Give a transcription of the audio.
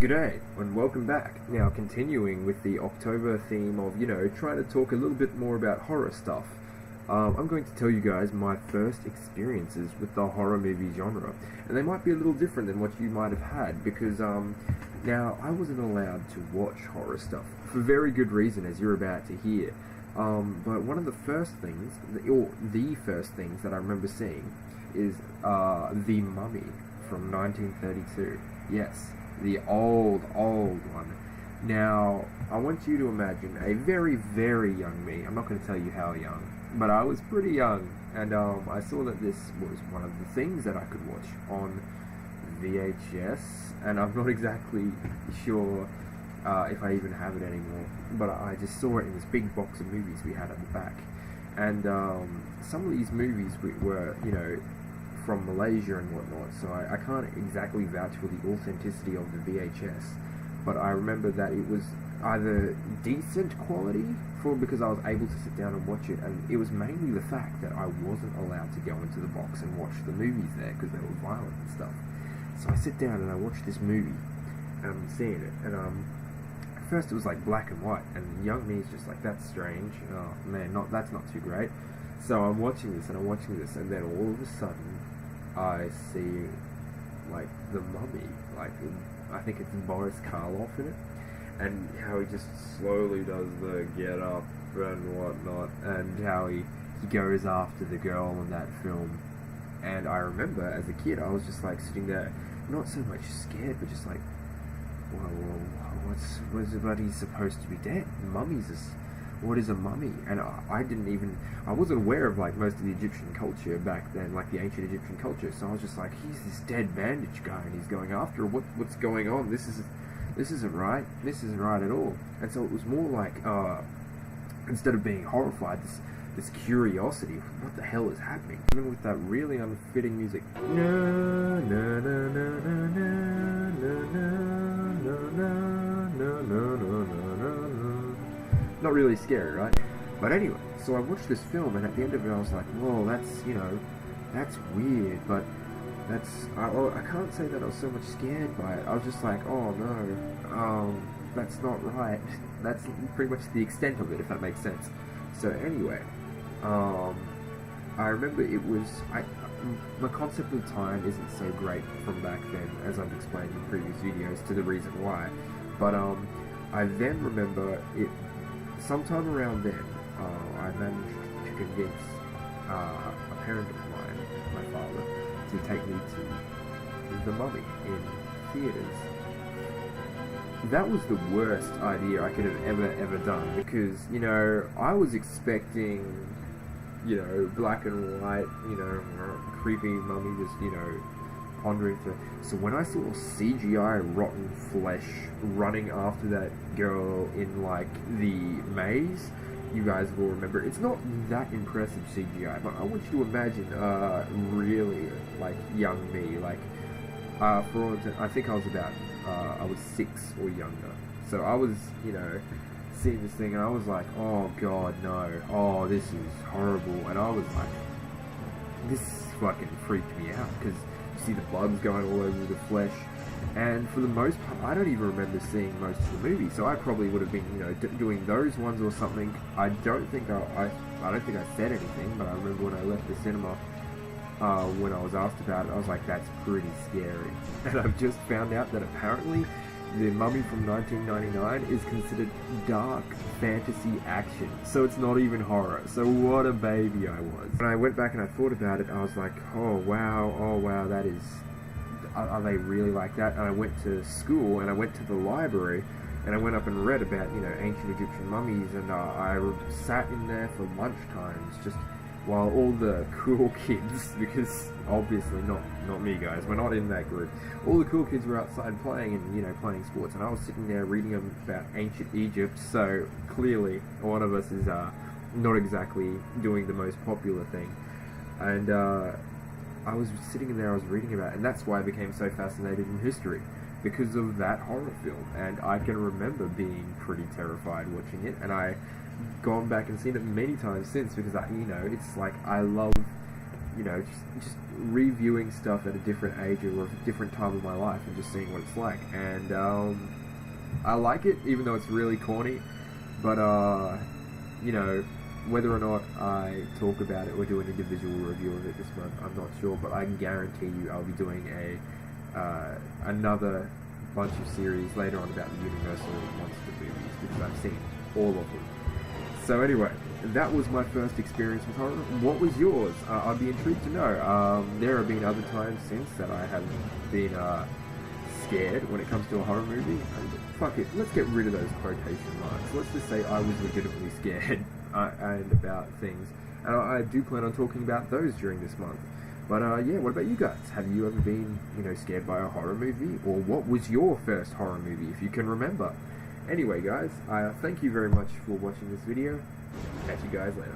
G'day, and welcome back. Now, continuing with the October theme of, trying to talk a little bit more about horror stuff. I'm going to tell you guys my first experiences with the horror movie genre. And they might be a little different than what you might have had, because, now, I wasn't allowed to watch horror stuff, for very good reason, as you're about to hear. But one of the first things, or the first things that I remember seeing is, The Mummy from 1932. Yes. The old one. Now, I want you to imagine a very, very young me. I'm not going to tell you how young, but I was pretty young, and I saw that this was one of the things that I could watch on VHS, and I'm not exactly sure if I even have it anymore, but I just saw it in this big box of movies we had at the back, and some of these movies were, from Malaysia and whatnot, so I can't exactly vouch for the authenticity of the VHS, but I remember that it was either decent quality because I was able to sit down and watch it, and it was mainly the fact that I wasn't allowed to go into the box and watch the movies there because they were violent and stuff. So I sit down and I watch this movie, and I'm seeing it, and at first it was like black and white, and young me is just like, that's strange, oh man, that's not too great. So I'm watching this, and then all of a sudden I see, like, the Mummy, like, I think it's Boris Karloff in it, and how he just slowly does the get up and whatnot, and how he goes after the girl in that film. And I remember, as a kid, I was just, like, sitting there, not so much scared, but just like, well, what's about, he's supposed to be dead? What is a mummy? And I wasn't aware of, like, most of the Egyptian culture back then, like the ancient Egyptian culture, so I was just like, he's this dead bandage guy and he's going after her, what's going on? This isn't right at all. And so it was more like, instead of being horrified, this curiosity, what the hell is happening? Even with that really unfitting music. Na na na na na na na na na na na. Not really scary, right? But anyway, so I watched this film, and at the end of it I was like, whoa, that's weird, but I can't say that I was so much scared by it. I was just like, oh no, that's not right. That's pretty much the extent of it, if that makes sense. So anyway, I remember my concept of time isn't so great from back then, as I've explained in previous videos, to the reason why. But I then remember it. Sometime around then, I managed to convince a parent of mine, my father, to take me to The Mummy in theatres. That was the worst idea I could have ever done, because, I was expecting, black and white, creepy mummy just, pondering through. So when I saw CGI rotten flesh running after that girl in, like, the maze, you guys will remember, it's not that impressive CGI, but I want you to imagine, really, like, young me, like, for all I think I was about, I was 6 or younger, so I was, seeing this thing, and I was like, oh god, no, oh, this is horrible, and I was like, this fucking freaked me out, because see the bugs going all over the flesh, and for the most part, I don't even remember seeing most of the movie, so I probably would have been, doing those ones or something. I don't think I said anything, but I remember when I left the cinema, when I was asked about it, I was like, that's pretty scary. And I've just found out that apparently The Mummy from 1999 is considered dark fantasy action, so it's not even horror. So what a baby I was. When I went back and I thought about it, I was like, oh wow, that is, are they really like that? And I went to school, and I went to the library, and I went up and read about, ancient Egyptian mummies, and I sat in there for lunch times, just while all the cool kids, because obviously not me guys, we're not in that group, all the cool kids were outside playing and, playing sports, and I was sitting there reading about ancient Egypt, so clearly one of us is not exactly doing the most popular thing, and I was sitting there, I was reading about it, and that's why I became so fascinated in history, because of that horror film, and I can remember being pretty terrified watching it, and I've gone back and seen it many times since, because it's like, I love, you know, just reviewing stuff at a different age or a different time of my life and just seeing what it's like. And I like it, even though it's really corny. But you know, whether or not I talk about it or do an individual review of it this month, I'm not sure. But I can guarantee you, I'll be doing another bunch of series later on about the Universal monster movies, because I've seen all of them. So anyway, that was my first experience with horror. What was yours? I'd be intrigued to know. There have been other times since that I have been scared when it comes to a horror movie. And fuck it, let's get rid of those quotation marks. Let's just say I was legitimately scared and about things. And I do plan on talking about those during this month. But yeah, what about you guys? Have you ever been, you know, scared by a horror movie? Or what was your first horror movie, if you can remember? Anyway, guys, thank you very much for watching this video. Catch you guys later.